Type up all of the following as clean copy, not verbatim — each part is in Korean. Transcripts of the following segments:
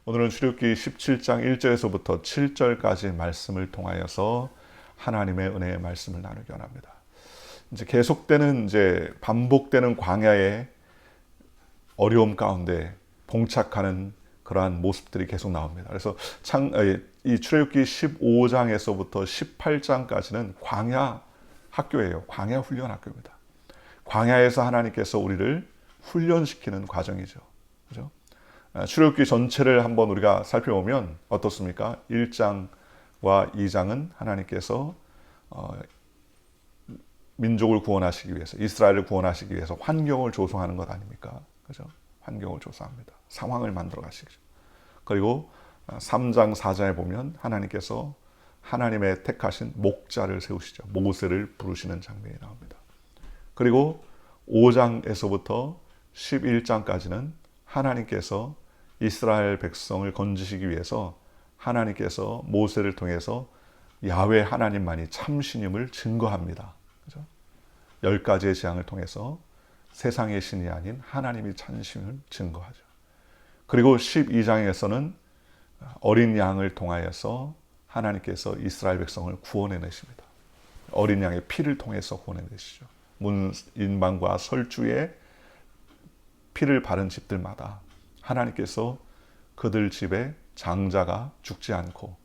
오늘은 출애굽기 17장 1절에서부터 7절까지 말씀을 통하여서 하나님의 은혜의 말씀을 나누기 원합니다. 이제 계속되는 반복되는 광야의 어려움 가운데 봉착하는 그러한 모습들이 계속 나옵니다. 그래서 이 출애굽기 15장에서부터 18장까지는 광야 학교예요. 광야 훈련 학교입니다. 광야에서 하나님께서 우리를 훈련시키는 과정이죠. 그죠? 출애굽기 전체를 한번 우리가 살펴보면 어떻습니까? 1장과 2장은 하나님께서 민족을 구원하시기 위해서, 이스라엘을 구원하시기 위해서 환경을 조성하는 것 아닙니까? 그죠? 환경을 조성합니다. 상황을 만들어 가시죠. 그리고 3장, 4장에 보면 하나님께서 하나님의 택하신 목자를 세우시죠. 모세를 부르시는 장면이 나옵니다. 그리고 5장에서부터 11장까지는 하나님께서 이스라엘 백성을 건지시기 위해서 하나님께서 모세를 통해서 야훼 하나님만이 참신임을 증거합니다. 그죠? 10가지의 재앙을 통해서 세상의 신이 아닌 하나님이 참신임을 증거하죠. 그리고 12장에서는 어린 양을 통하여서 하나님께서 이스라엘 백성을 구원해내십니다. 어린 양의 피를 통해서 구원해내시죠. 문인방과 설주에 피를 바른 집들마다 하나님께서 그들 집에 장자가 죽지 않고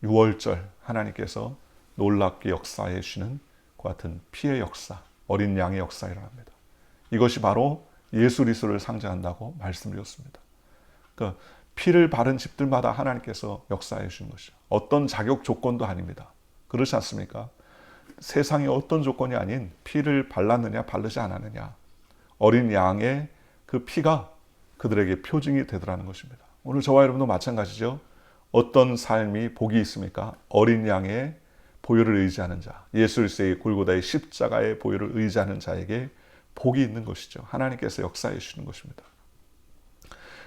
6월절 하나님께서 놀랍게 역사해 주시는 그 같은 피의 역사, 어린 양의 역사이라 합니다. 이것이 바로 예수 그리스도를 상징한다고 말씀드렸습니다. 그러니까 피를 바른 집들마다 하나님께서 역사해 주신 것이죠. 어떤 자격 조건도 아닙니다. 그렇지 않습니까? 세상의 어떤 조건이 아닌 피를 발랐느냐 바르지 않았느냐, 어린 양의 그 피가 그들에게 표징이 되더라는 것입니다. 오늘 저와 여러분도 마찬가지죠. 어떤 삶이 복이 있습니까? 어린 양의 보혈을 의지하는 자, 예수 그리스도의 골고다의 십자가의 보혈을 의지하는 자에게 복이 있는 것이죠. 하나님께서 역사해 주시는 것입니다.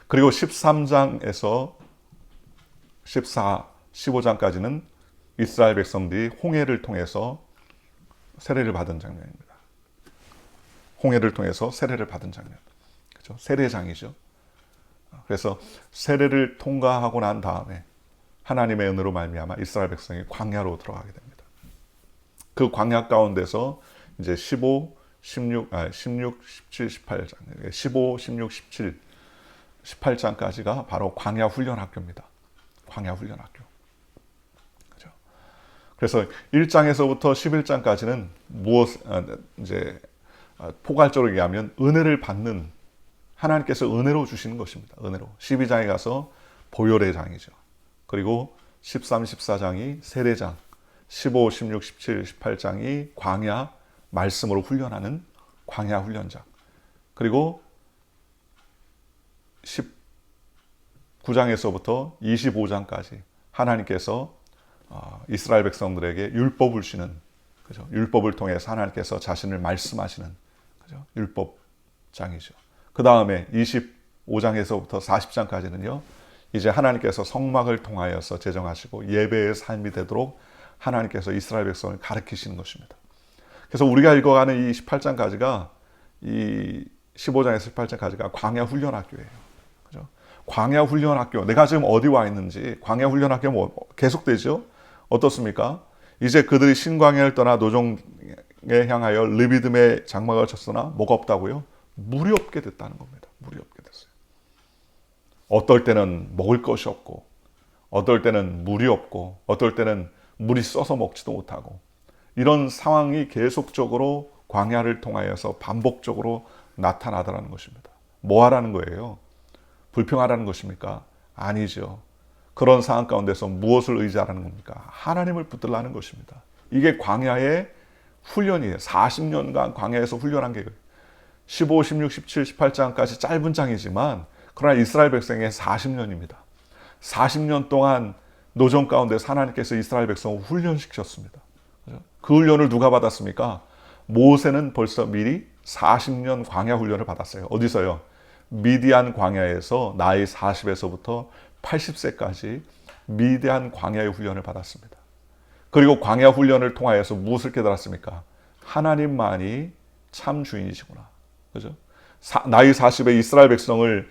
그리고 13장에서 15장까지는 이스라엘 백성들이 홍해를 통해서 세례를 받은 장면입니다. 홍해를 통해서 세례를 받은 장면. 그죠? 세례장이죠. 그래서 세례를 통과하고 난 다음에 하나님의 은혜로 말미암아 이스라엘 백성이 광야로 들어가게 됩니다. 그 광야 가운데서 이제 16, 17, 18장, 15, 16, 17, 18장까지가 바로 광야 훈련 학교입니다. 광야 훈련 학교. 그죠? 그래서 1장에서부터 11장까지는 포괄적으로 얘기하면 은혜를 받는, 하나님께서 은혜로 주시는 것입니다. 은혜로. 12장에 가서 보혈의 장이죠. 그리고 13, 14장이 세례장, 15, 16, 17, 18장이 광야 말씀으로 훈련하는 광야 훈련장. 그리고 19장에서부터 25장까지 하나님께서 이스라엘 백성들에게 율법을 주시는, 그죠? 율법을 통해서 하나님께서 자신을 말씀하시는, 그죠? 율법장이죠. 그 다음에 25장에서부터 40장까지는요, 이제 하나님께서 성막을 통하여서 제정하시고 예배의 삶이 되도록 하나님께서 이스라엘 백성을 가르치시는 것입니다. 그래서 우리가 읽어가는 이 18장까지가, 이 15장에서 18장까지가 광야 훈련 학교예요. 그죠? 광야 훈련 학교. 내가 지금 어디 와 있는지, 광야 훈련 학교 계속되죠? 어떻습니까? 이제 그들이 신광야를 떠나 노종에 향하여 르비딤의 장막을 쳤으나 뭐가 없다고요? 물이 없게 됐다는 겁니다. 물이 없게 됐어요. 어떨 때는 먹을 것이 없고, 어떨 때는 물이 없고, 어떨 때는 물이 써서 먹지도 못하고, 이런 상황이 계속적으로 광야를 통하여서 반복적으로 나타나더라는 것입니다. 뭐 하라는 거예요? 불평하라는 것입니까? 아니죠. 그런 상황 가운데서 무엇을 의지하라는 겁니까? 하나님을 붙들라는 것입니다. 이게 광야의 훈련이에요. 40년간 광야에서 훈련한 게 15, 16, 17, 18장까지 짧은 장이지만 그러나 이스라엘 백성의 40년입니다. 40년 동안 노정 가운데서 하나님께서 이스라엘 백성을 훈련시키셨습니다. 그 훈련을 누가 받았습니까? 모세는 벌써 미리 40년 광야 훈련을 받았어요. 어디서요? 미디안 광야에서 나이 40에서부터 80세까지 미디안 광야의 훈련을 받았습니다. 그리고 광야 훈련을 통하여서 무엇을 깨달았습니까? 하나님만이 참 주인이시구나. 그죠? 나이 40에 이스라엘 백성을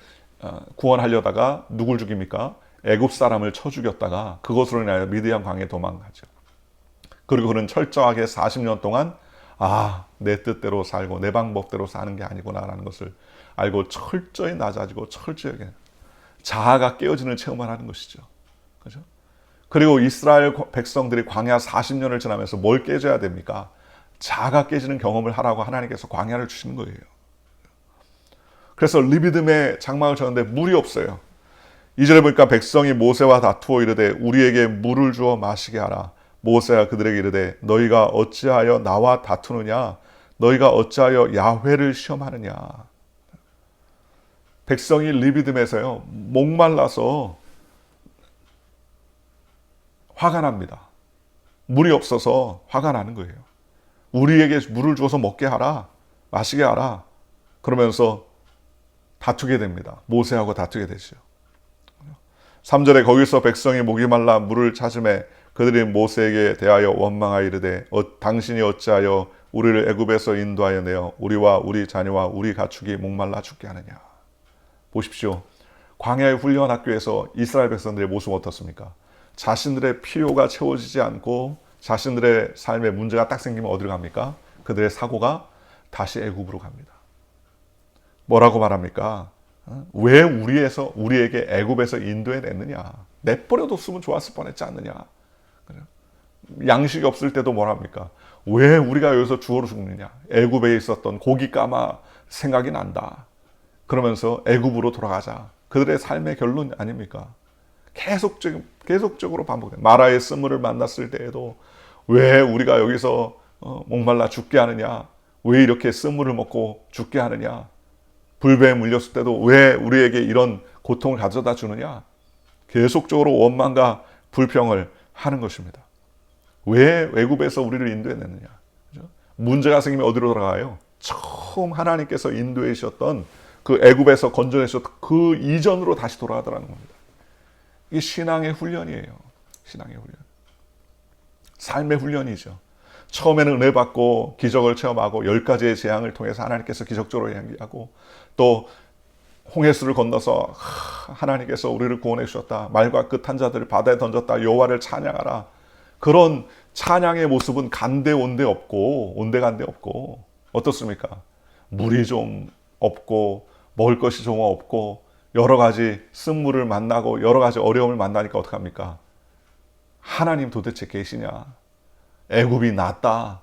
구원하려다가 누굴 죽입니까? 애굽 사람을 쳐 죽였다가 그것으로 인하여 미디안 광에 도망가죠. 그리고 그는 철저하게 40년 동안 내 뜻대로 살고 내 방법대로 사는 게 아니구나라는 것을 알고 철저히 낮아지고 철저히 자아가 깨어지는 체험을 하는 것이죠. 그렇죠? 그리고 이스라엘 백성들이 광야 40년을 지나면서 뭘 깨져야 됩니까? 자아가 깨지는 경험을 하라고 하나님께서 광야를 주시는 거예요. 그래서 리비딤에 장막을 쳤는데 물이 없어요. 2절에 보니까 백성이 모세와 다투어 이르되 우리에게 물을 주어 마시게 하라. 모세가 그들에게 이르되 너희가 어찌하여 나와 다투느냐? 너희가 어찌하여 야훼를 시험하느냐? 백성이 리비딤에서요 목말라서 화가 납니다. 물이 없어서 화가 나는 거예요. 우리에게 물을 주어서 먹게 하라, 마시게 하라. 그러면서 다투게 됩니다. 모세하고 다투게 되죠. 3절에 거기서 백성이 목이 말라 물을 찾음에 그들이 모세에게 대하여 원망하여 이르되 당신이 어찌하여 우리를 애굽에서 인도하여 내어 우리와 우리 자녀와 우리 가축이 목말라 죽게 하느냐. 보십시오. 광야의 훈련 학교에서 이스라엘 백성들의 모습은 어떻습니까? 자신들의 필요가 채워지지 않고 자신들의 삶에 문제가 딱 생기면 어디로 갑니까? 그들의 사고가 다시 애굽으로 갑니다. 뭐라고 말합니까? 왜 우리에게 애굽에서 인도해 냈느냐? 내버려 뒀으면 좋았을 뻔했지 않느냐? 양식이 없을 때도 뭐랍니까? 왜 우리가 여기서 죽어로 죽느냐? 애굽에 있었던 고기 까마 생각이 난다. 그러면서 애굽으로 돌아가자. 그들의 삶의 결론 아닙니까? 계속적으로 반복돼요. 마라의 쓴물을 만났을 때에도 왜 우리가 여기서 목말라 죽게 하느냐? 왜 이렇게 쓴물을 먹고 죽게 하느냐? 불배에 물렸을 때도 왜 우리에게 이런 고통을 가져다 주느냐? 계속적으로 원망과 불평을 하는 것입니다. 왜 애굽에서 우리를 인도해냈느냐? 그죠? 문제가 생기면 어디로 돌아가요? 처음 하나님께서 인도해 주셨던 그 애굽에서 건져내셨던 그 이전으로 다시 돌아가더라는 겁니다. 이게 신앙의 훈련이에요. 신앙의 훈련. 삶의 훈련이죠. 처음에는 은혜 받고 기적을 체험하고 10가지의 재앙을 통해서 하나님께서 기적적으로 행하고 또 홍해수를 건너서 하나님께서 우리를 구원해 주셨다. 말과 끝한 자들을 바다에 던졌다. 여호와를 찬양하라. 그런 찬양의 모습은 간데온데 없고 온데간데 없고 어떻습니까? 물이 좀 없고 먹을 것이 좀 없고 여러 가지 쓴물을 만나고 여러 가지 어려움을 만나니까 어떡합니까? 하나님 도대체 계시냐? 애굽이 낫다.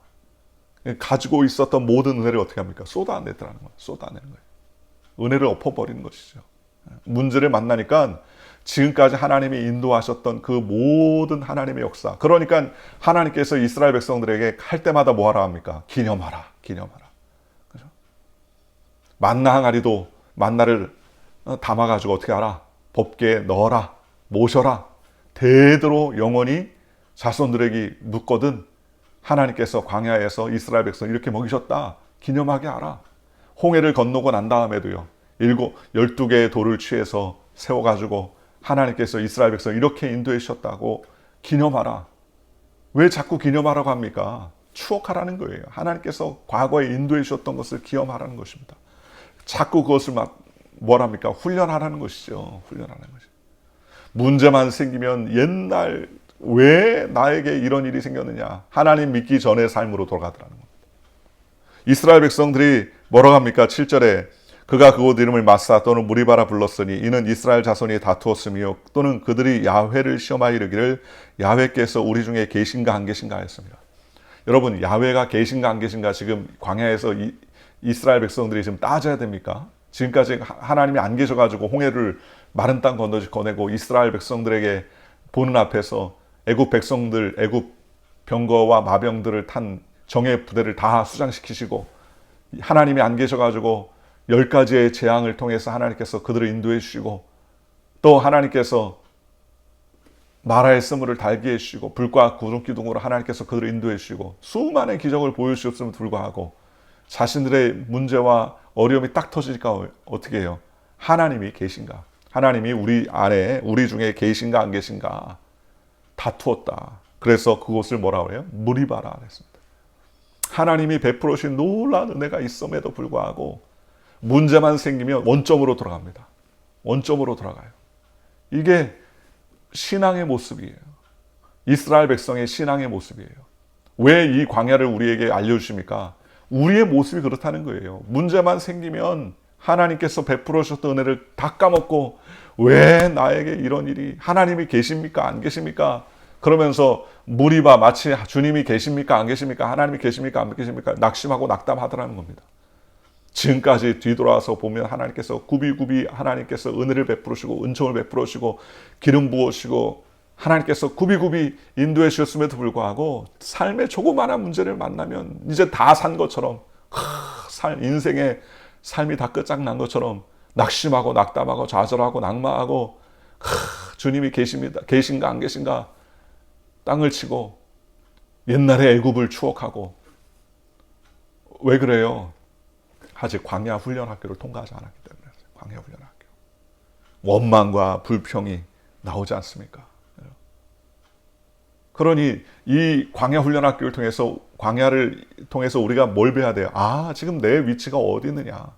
가지고 있었던 모든 은혜를 어떻게 합니까? 쏟아내더라는 거예요. 쏟아내는 거예요. 은혜를 엎어버리는 것이죠. 문제를 만나니까 지금까지 하나님이 인도하셨던 그 모든 하나님의 역사. 그러니까 하나님께서 이스라엘 백성들에게 할 때마다 뭐하라 합니까? 기념하라. 기념하라. 그죠? 만나 항아리도 만나를 담아가지고 어떻게 하라? 법궤에 넣어라. 모셔라. 대대로 영원히 자손들에게 묻거든 하나님께서 광야에서 이스라엘 백성 이렇게 먹이셨다. 기념하게 하라. 홍해를 건너고 난 다음에도요. 12개의 돌을 취해서 세워가지고 하나님께서 이스라엘 백성 이렇게 인도해 주셨다고 기념하라. 왜 자꾸 기념하라고 합니까? 추억하라는 거예요. 하나님께서 과거에 인도해 주셨던 것을 기념하라는 것입니다. 자꾸 그것을 뭐랍니까? 훈련하라는 것이죠. 훈련하는 것이죠. 문제만 생기면 옛날 왜 나에게 이런 일이 생겼느냐? 하나님 믿기 전의 삶으로 돌아가더라는 겁니다. 이스라엘 백성들이 뭐라고 합니까? 7절에 그가 그곳 이름을 마사 또는 무리바라 불렀으니 이는 이스라엘 자손이 다투었으며 또는 그들이 야훼를 시험하여 이르기를 야훼께서 우리 중에 계신가 안 계신가 하였습니다. 여러분 야훼가 계신가 안 계신가 지금 광야에서 이스라엘 백성들이 지금 따져야 됩니까? 지금까지 하나님이 안 계셔가지고 홍해를 마른 땅 건너지 거내고 이스라엘 백성들에게 보는 앞에서 애굽 백성들, 애굽 병거와 마병들을 탄 정예 부대를 다 수장시키시고 하나님이 안 계셔가지고 10가지의 재앙을 통해서 하나님께서 그들을 인도해 주시고 또 하나님께서 마라의 쓴물을 달게 해주시고 불과 구름 기둥으로 하나님께서 그들을 인도해 주시고 수많은 기적을 보여주셨음에도 불구하고 자신들의 문제와 어려움이 딱 터지니까 어떻게 해요? 하나님이 계신가? 하나님이 우리 안에 우리 중에 계신가 안 계신가? 다투었다. 그래서 그곳을 뭐라고 해요? 무리바라 그랬습니다. 하나님이 베풀어 주신 놀라운 은혜가 있음에도 불구하고 문제만 생기면 원점으로 돌아갑니다. 원점으로 돌아가요. 이게 신앙의 모습이에요. 이스라엘 백성의 신앙의 모습이에요. 왜 이 광야를 우리에게 알려주십니까? 우리의 모습이 그렇다는 거예요. 문제만 생기면 하나님께서 베풀어 주셨던 은혜를 다 까먹고 왜 나에게 이런 일이, 하나님이 계십니까? 안 계십니까? 그러면서 무리바 마치 주님이 계십니까? 안 계십니까? 하나님이 계십니까? 안 계십니까? 낙심하고 낙담하더라는 겁니다. 지금까지 뒤돌아서 보면 하나님께서 굽이굽이 하나님께서 은혜를 베풀으시고 은총을 베풀으시고 기름 부으시고 하나님께서 굽이굽이 인도해 주셨음에도 불구하고 삶의 조그마한 문제를 만나면 이제 다 산 것처럼 인생의 삶이 다 끝장난 것처럼 낙심하고 낙담하고 좌절하고 낙마하고 주님이 계십니다. 계신가 안 계신가 땅을 치고 옛날의 애굽을 추억하고. 왜 그래요? 아직 광야 훈련 학교를 통과하지 않았기 때문에. 광야 훈련 학교. 원망과 불평이 나오지 않습니까? 그러니 이 광야 훈련 학교를 통해서, 광야를 통해서 우리가 뭘 배워야 돼요? 아, 지금 내 위치가 어디 있느냐?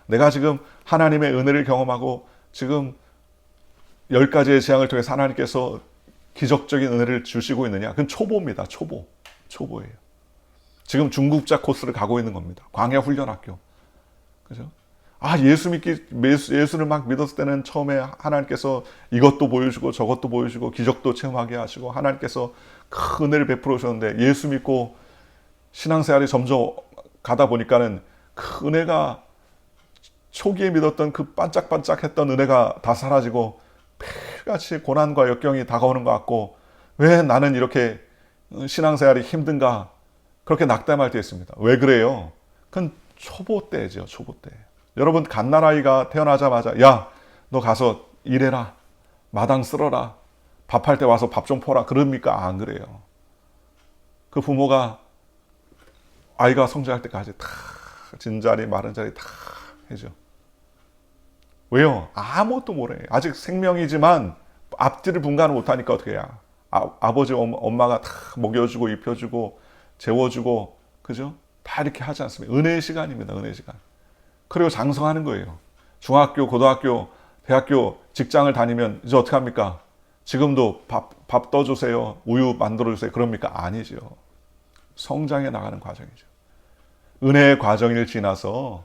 내가 지금 하나님의 은혜를 경험하고 지금 10가지의 재앙을 통해서 하나님께서 기적적인 은혜를 주시고 있느냐? 그건 초보입니다. 초보예요. 지금 중급자 코스를 가고 있는 겁니다. 광야 훈련 학교. 그죠? 아, 예수를 막 믿었을 때는 처음에 하나님께서 이것도 보여주고 저것도 보여주고 기적도 체험하게 하시고 하나님께서 큰 은혜를 베풀어 주셨는데 예수 믿고 신앙생활이 점점 가다 보니까는 그 은혜가 초기에 믿었던 그 반짝반짝했던 은혜가 다 사라지고 매일같이 고난과 역경이 다가오는 것 같고 왜 나는 이렇게 신앙생활이 힘든가 그렇게 낙담할 때 있습니다. 왜 그래요? 그건 초보 때죠. 초보 때. 여러분 갓난아이가 태어나자마자 야, 너 가서 일해라. 마당 쓸어라. 밥할 때 와서 밥 좀 퍼라. 그럽니까? 안 그래요. 그 부모가 아이가 성장할 때까지 다 진자리 마른 자리 다 해줘. 왜요? 아무것도 모르요. 아직 생명이지만 앞뒤를 분간을 못하니까 어떻게 해야. 아버지 엄마가 다 먹여주고 입혀주고 재워주고 그죠? 다 이렇게 하지 않습니까? 은혜의 시간입니다. 은혜의 시간. 그리고 장성하는 거예요. 중학교, 고등학교, 대학교, 직장을 다니면 이제 어떻게 합니까? 지금도 밥 떠주세요. 우유 만들어주세요. 그럽니까? 아니죠. 성장해 나가는 과정이죠. 은혜의 과정을 지나서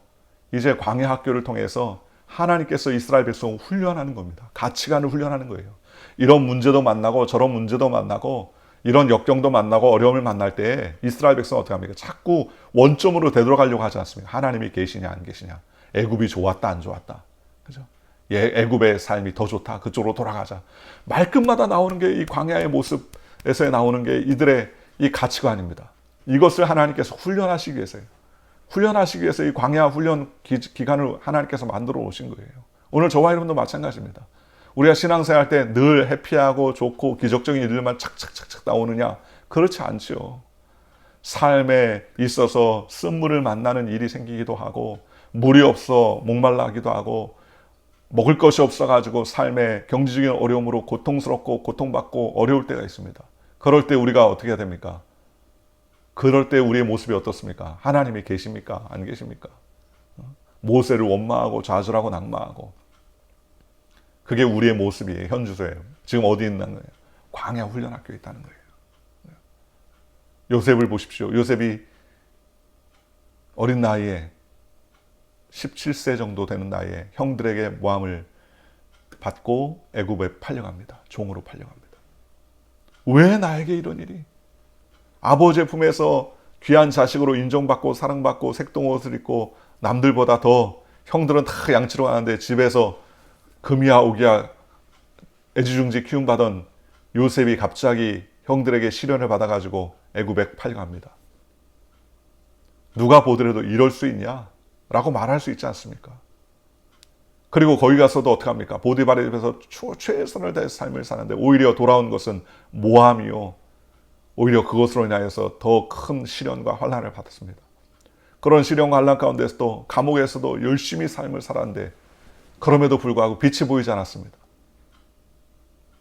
이제 광야 학교를 통해서 하나님께서 이스라엘 백성을 훈련하는 겁니다. 가치관을 훈련하는 거예요. 이런 문제도 만나고 저런 문제도 만나고 이런 역경도 만나고 어려움을 만날 때 이스라엘 백성은 어떻게 합니까? 자꾸 원점으로 되돌아가려고 하지 않습니까? 하나님이 계시냐 안 계시냐. 애굽이 좋았다 안 좋았다. 그죠? 애굽의 삶이 더 좋다. 그쪽으로 돌아가자. 말끝마다 나오는 게 이 광야의 모습에서 나오는 게 이들의 이 가치관입니다. 이것을 하나님께서 훈련하시기 위해서요. 훈련하시기 위해서 이 광야 훈련 기간을 하나님께서 만들어 오신 거예요. 오늘 저와 여러분도 마찬가지입니다. 우리가 신앙생활 때 늘 해피하고 좋고 기적적인 일들만 착착착착 나오느냐? 그렇지 않죠. 삶에 있어서 쓴물을 만나는 일이 생기기도 하고 물이 없어 목말라하기도 하고 먹을 것이 없어가지고 삶의 경제적인 어려움으로 고통스럽고 고통받고 어려울 때가 있습니다. 그럴 때 우리가 어떻게 해야 됩니까? 그럴 때 우리의 모습이 어떻습니까? 하나님이 계십니까? 안 계십니까? 모세를 원망하고 좌절하고 낙마하고 그게 우리의 모습이에요. 현주소예요. 지금 어디 있는 거예요? 광야 훈련학교에 있다는 거예요. 요셉을 보십시오. 요셉이 어린 나이에 17세 정도 되는 나이에 형들에게 모함을 받고 애굽에 팔려갑니다. 종으로 팔려갑니다. 왜 나에게 이런 일이? 아버지의 품에서 귀한 자식으로 인정받고 사랑받고 색동옷을 입고 남들보다 더 형들은 다 양치러 가는데 집에서 금이야 오기야 애지중지 키움받은 요셉이 갑자기 형들에게 시련을 받아가지고 애굽에 팔려갑니다. 누가 보더라도 이럴 수 있냐? 라고 말할 수 있지 않습니까? 그리고 거기 가서도 어떻게 합니까? 보디발의 집에서 최선을 다해서 삶을 사는데 오히려 돌아온 것은 모함이요. 오히려 그것으로 인하여서 더 큰 시련과 환난을 받았습니다. 그런 시련과 환난 가운데서도 감옥에서도 열심히 삶을 살았는데 그럼에도 불구하고 빛이 보이지 않았습니다.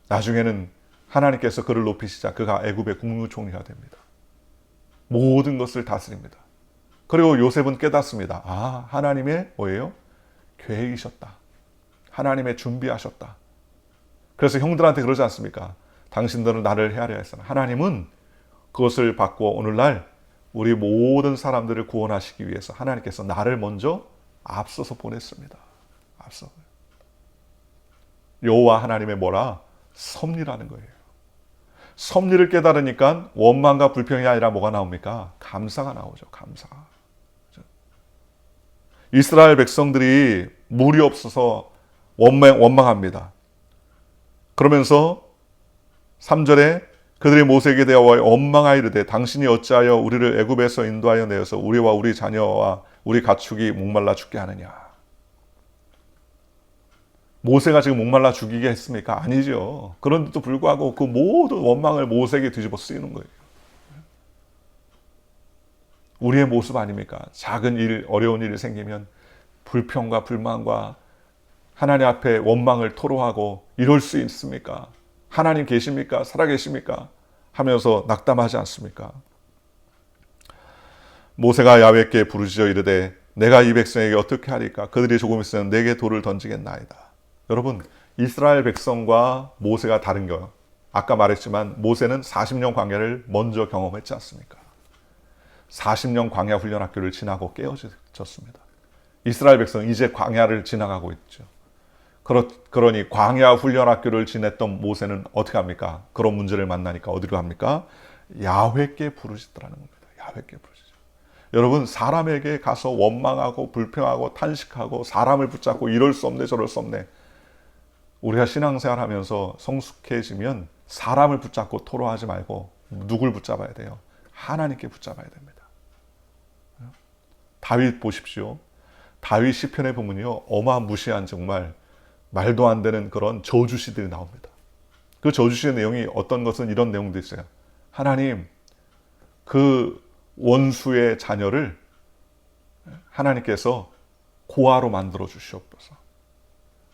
나중에는 하나님께서 그를 높이시자 그가 애굽의 국무총리가 됩니다. 모든 것을 다스립니다. 그리고 요셉은 깨닫습니다. 아, 하나님의 뭐예요? 계획이셨다. 하나님의 준비하셨다. 그래서 형들한테 그러지 않습니까? 당신들은 나를 헤아려 했으나 하나님은 그것을 바꾸어 오늘날 우리 모든 사람들을 구원하시기 위해서 하나님께서 나를 먼저 앞서서 보냈습니다. 앞서. 여호와 하나님의 뭐라? 섭리라는 거예요. 섭리를 깨달으니까 원망과 불평이 아니라 뭐가 나옵니까? 감사가 나오죠. 감사. 이스라엘 백성들이 물이 없어서 원망합니다. 그러면서 3절에 그들이 모세에게 대하여 원망하이르되 당신이 어찌하여 우리를 애굽에서 인도하여 내어서 우리와 우리 자녀와 우리 가축이 목말라 죽게 하느냐. 모세가 지금 목말라 죽이게 했습니까? 아니죠. 그런데도 불구하고 그 모든 원망을 모세에게 뒤집어 쓰이는 거예요. 우리의 모습 아닙니까? 작은 일, 어려운 일이 생기면 불평과 불만과 하나님 앞에 원망을 토로하고 이럴 수 있습니까? 하나님 계십니까? 살아계십니까? 하면서 낙담하지 않습니까? 모세가 야훼께 부르짖어 이르되 내가 이 백성에게 어떻게 하리까? 그들이 조금 있으면 내게 돌을 던지겠나이다. 여러분, 이스라엘 백성과 모세가 다른 거예요. 아까 말했지만 모세는 40년 광야를 먼저 경험했지 않습니까? 40년 광야 훈련 학교를 지나고 깨어졌습니다. 이스라엘 백성은 이제 광야를 지나가고 있죠. 그러니 광야 훈련 학교를 지냈던 모세는 어떻게 합니까? 그런 문제를 만나니까 어디로 갑니까? 야훼께 부르짖더라는 겁니다. 야훼께 부르짖어. 여러분, 사람에게 가서 원망하고 불평하고 탄식하고 사람을 붙잡고 이럴 수 없네 저럴 수 없네. 우리가 신앙생활 하면서 성숙해지면 사람을 붙잡고 토로하지 말고 누굴 붙잡아야 돼요? 하나님께 붙잡아야 됩니다. 다윗 보십시오. 다윗 시편에 보면요, 어마무시한 정말 말도 안 되는 그런 저주시들이 나옵니다. 그 저주시의 내용이 어떤 것은 이런 내용도 있어요. 하나님, 그 원수의 자녀를 하나님께서 고아로 만들어 주시옵소서.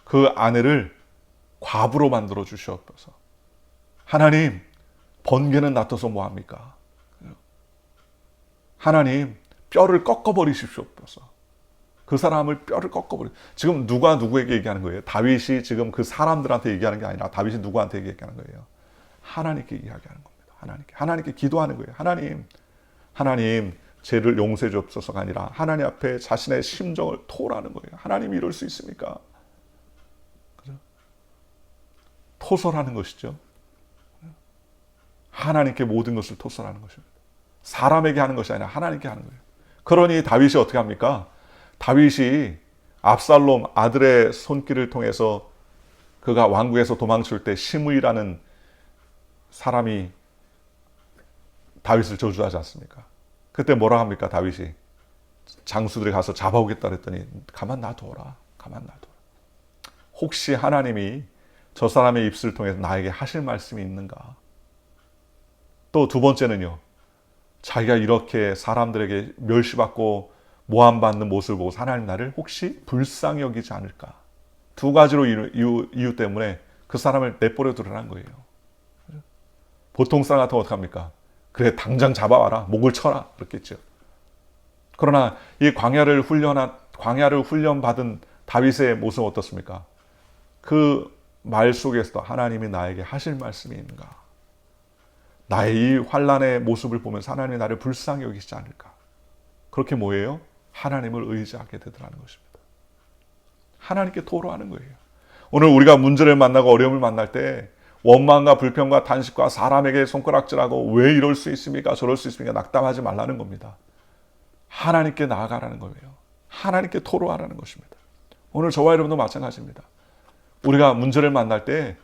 그 아내를 과부로 만들어 주시옵소서. 하나님, 번개는 놔둬서 뭐합니까? 하나님, 뼈를 꺾어버리십시옵소서. 그 사람을 뼈를 꺾어버려. 지금 누가 누구에게 얘기하는 거예요? 다윗이 지금 그 사람들한테 얘기하는 게 아니라 다윗이 누구한테 얘기하는 거예요? 하나님께 이야기하는 겁니다. 하나님께 기도하는 거예요. 하나님, 죄를 용서해 주옵소서가 아니라 하나님 앞에 자신의 심정을 토라는 거예요. 하나님이 이럴 수 있습니까? 그죠? 토설하는 것이죠. 하나님께 모든 것을 토설하는 것입니다. 사람에게 하는 것이 아니라 하나님께 하는 거예요. 그러니 다윗이 어떻게 합니까? 다윗이 압살롬 아들의 손길을 통해서 그가 왕국에서 도망칠 때 시므이라는 사람이 다윗을 저주하지 않습니까? 그때 뭐라 합니까? 다윗이 장수들이 가서 잡아오겠다 그랬더니 가만 놔둬라. 혹시 하나님이 저 사람의 입술을 통해서 나에게 하실 말씀이 있는가? 또 두 번째는요, 자기가 이렇게 사람들에게 멸시받고 모함받는 모습을 보고 하나님 나를 혹시 불쌍히 여기지 않을까? 두 가지로 이유 때문에 그 사람을 내버려 두라는 거예요. 보통 사람 같으면 어떡합니까? 그래, 당장 잡아와라, 목을 쳐라, 그렇겠죠. 그러나 이 광야를 훈련받은 다윗의 모습은 어떻습니까? 그 말 속에서도 하나님이 나에게 하실 말씀이 있는가? 나의 이 환난의 모습을 보면서 하나님이 나를 불쌍히 여기시지 않을까? 그렇게 뭐예요? 하나님을 의지하게 되더라는 것입니다. 하나님께 토로하는 거예요. 오늘 우리가 문제를 만나고 어려움을 만날 때 원망과 불평과 탄식과 사람에게 손가락질하고 왜 이럴 수 있습니까? 저럴 수 있습니까? 낙담하지 말라는 겁니다. 하나님께 나아가라는 거예요. 하나님께 토로하라는 것입니다. 오늘 저와 여러분도 마찬가지입니다. 우리가 문제를 만날 때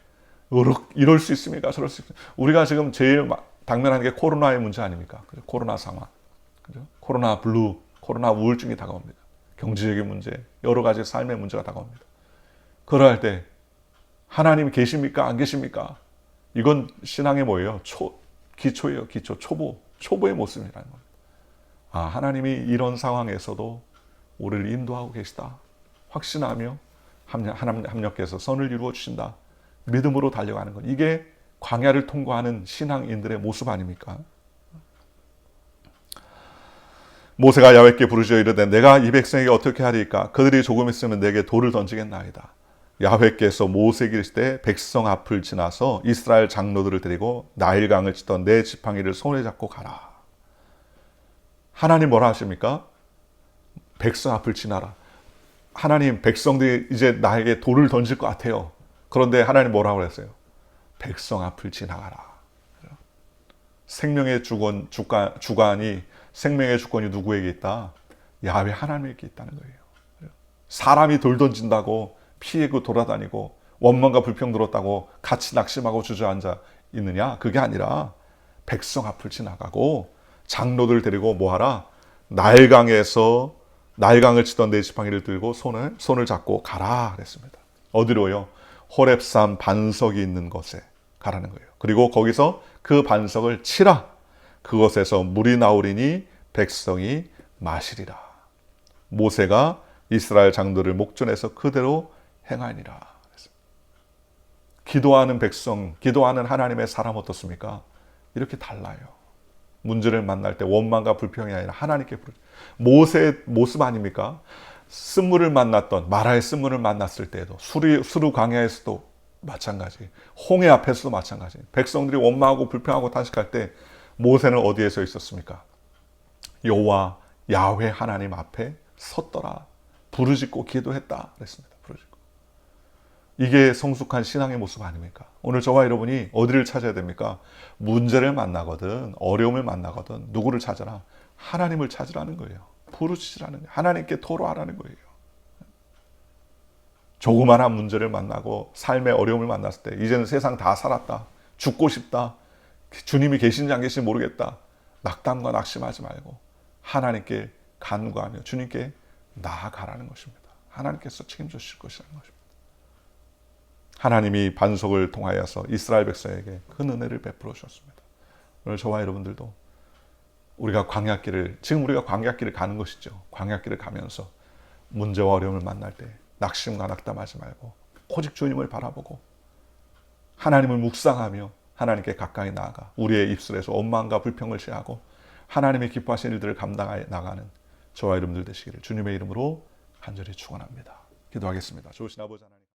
이럴 수 있습니까? 저럴 수 있습니까? 우리가 지금 제일 당면한 게 코로나의 문제 아닙니까? 코로나 상황, 코로나 블루, 코로나 우울증이 다가옵니다. 경제적인 문제, 여러 가지 삶의 문제가 다가옵니다. 그럴 때 하나님 계십니까? 안 계십니까? 이건 신앙의 뭐예요? 기초예요. 기초, 초보의 모습이라는 겁니다. 아, 하나님이 이런 상황에서도 우리를 인도하고 계시다. 확신하며 합력해서 선을 이루어 주신다. 믿음으로 달려가는 것. 이게 광야를 통과하는 신앙인들의 모습 아닙니까? 모세가 야훼께 부르짖어 이르되 내가 이 백성에게 어떻게 하리까? 그들이 조금 있으면 내게 돌을 던지겠나이다. 야훼께서 모세에게 이르실 때 백성 앞을 지나서 이스라엘 장로들을 데리고 나일강을 치던 내 지팡이를 손에 잡고 가라. 하나님 뭐라 하십니까? 백성 앞을 지나라. 하나님, 백성들이 이제 나에게 돌을 던질 것 같아요. 그런데 하나님 뭐라고 그랬어요? 백성 앞을 지나가라. 생명의 주관이 생명의 주권이 누구에게 있다? 야훼 하나님에게 있다는 거예요. 사람이 돌 던진다고 피해고 돌아다니고 원망과 불평 들었다고 같이 낙심하고 주저앉아 있느냐? 그게 아니라 백성 앞을 지나가고 장로들 데리고 뭐하라? 나일강을 치던 내 지팡이를 들고 손을 잡고 가라 그랬습니다. 어디로요? 호렙산 반석이 있는 곳에 가라는 거예요. 그리고 거기서 그 반석을 치라. 그곳에서 물이 나오리니 백성이 마시리라. 모세가 이스라엘 장로를 목전에서 그대로 행하니라. 기도하는 백성, 기도하는 하나님의 사람 어떻습니까? 이렇게 달라요. 문제를 만날 때 원망과 불평이 아니라 하나님께 부르죠. 모세의 모습 아닙니까? 마라의 쓴물을 만났을 때에도 수르 광야에서도 마찬가지, 홍해 앞에서도 마찬가지. 백성들이 원망하고 불평하고 탄식할 때 모세는 어디에 서 있었습니까? 여호와 야훼 하나님 앞에 섰더라. 부르짖고 기도했다 그랬습니다. 부르짖고. 이게 성숙한 신앙의 모습 아닙니까? 오늘 저와 여러분이 어디를 찾아야 됩니까? 문제를 만나거든, 어려움을 만나거든 누구를 찾아라? 하나님을 찾으라는 거예요. 부르짖으라는 거예요. 하나님께 토로하라는 거예요. 조그마한 문제를 만나고 삶의 어려움을 만났을 때 이제는 세상 다 살았다, 죽고 싶다, 주님이 계신지 안 계신지 모르겠다, 낙담과 낙심하지 말고 하나님께 간구하며 주님께 나아가라는 것입니다. 하나님께서 책임져 주실 것이라는 것입니다. 하나님이 반석을 통하여서 이스라엘 백성에게 큰 은혜를 베풀어 주셨습니다. 오늘 저와 여러분들도 지금 우리가 광야길을 가는 것이죠. 광야길을 가면서 문제와 어려움을 만날 때 낙심과 낙담하지 말고 오직 주님을 바라보고 하나님을 묵상하며 하나님께 가까이 나아가 우리의 입술에서 원망과 불평을 제하고 하나님의 기뻐하신 일들을 감당해 나가는 저와 여러분들 되시기를 주님의 이름으로 간절히 축원합니다. 기도하겠습니다. 좋으신 아버지 하나님.